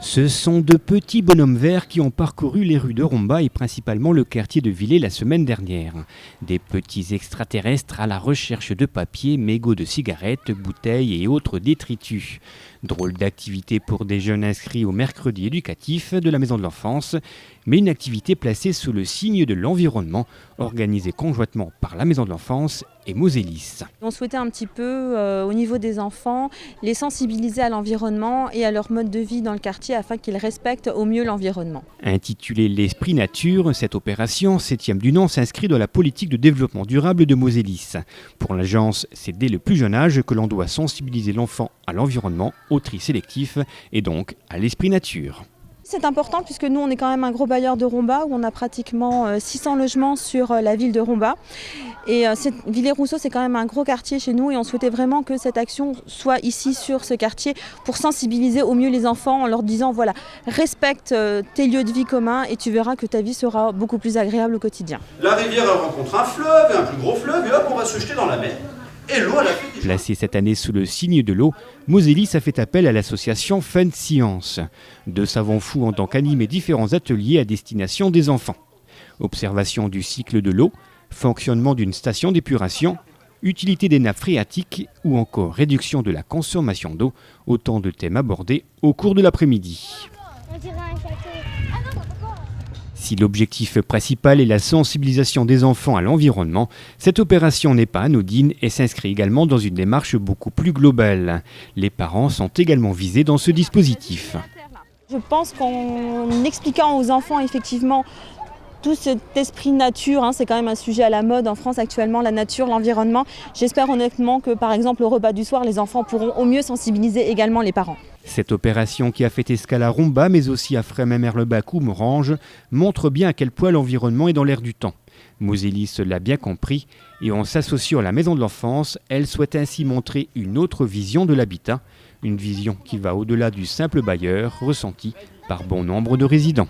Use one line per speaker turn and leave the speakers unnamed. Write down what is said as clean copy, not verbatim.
Ce sont de petits bonhommes verts qui ont parcouru les rues de Romba et principalement le quartier de Villers la semaine dernière. Des petits extraterrestres à la recherche de papier, mégots de cigarettes, bouteilles et autres détritus. Drôle d'activité pour des jeunes inscrits au mercredi éducatif de la Maison de l'Enfance, mais une activité placée sous le signe de l'environnement, organisée conjointement par la Maison de l'Enfance et Mosélis.
On souhaitait un petit peu, au niveau des enfants, les sensibiliser à l'environnement et à leur mode de vie dans le quartier afin qu'ils respectent au mieux l'environnement.
Intitulée l'Esprit Nature, cette opération, 7e du nom, s'inscrit dans la politique de développement durable de Mosélis. Pour l'agence, c'est dès le plus jeune âge que l'on doit sensibiliser l'enfant à l'environnement, au tri sélectif et donc à l'Esprit Nature.
C'est important puisque nous on est quand même un gros bailleur de Romba où on a pratiquement 600 logements sur la ville de Romba. Et Villers-Rousseau c'est quand même un gros quartier chez nous et on souhaitait vraiment que cette action soit ici sur ce quartier pour sensibiliser au mieux les enfants en leur disant voilà, respecte tes lieux de vie communs et tu verras que ta vie sera beaucoup plus agréable au quotidien.
La rivière elle rencontre un fleuve, et un plus gros fleuve et hop on va se jeter dans la mer. Et l'eau, elle a fait déjà.
Placée cette année sous le signe de l'eau, Mosélis a fait appel à l'association Fun Science. Deux savants fous ont donc animé différents ateliers à destination des enfants. Observation du cycle de l'eau, fonctionnement d'une station d'épuration, utilité des nappes phréatiques ou encore réduction de la consommation d'eau, autant de thèmes abordés au cours de l'après-midi.
On dirait un château.
Si l'objectif principal est la sensibilisation des enfants à l'environnement, cette opération n'est pas anodine et s'inscrit également dans une démarche beaucoup plus globale. Les parents sont également visés dans ce dispositif.
Je pense qu'en expliquant aux enfants effectivement tout cet esprit nature, c'est quand même un sujet à la mode en France actuellement, la nature, l'environnement. J'espère honnêtement que par exemple au repas du soir, les enfants pourront au mieux sensibiliser également les parents.
Cette opération qui a fait escale à Romba, mais aussi à Frémin-Merlebach ou Morange, montre bien à quel point l'environnement est dans l'air du temps. Mosélis l'a bien compris et en s'associant à la Maison de l'Enfance, elle souhaite ainsi montrer une autre vision de l'habitat, une vision qui va au-delà du simple bailleur ressenti par bon nombre de résidents.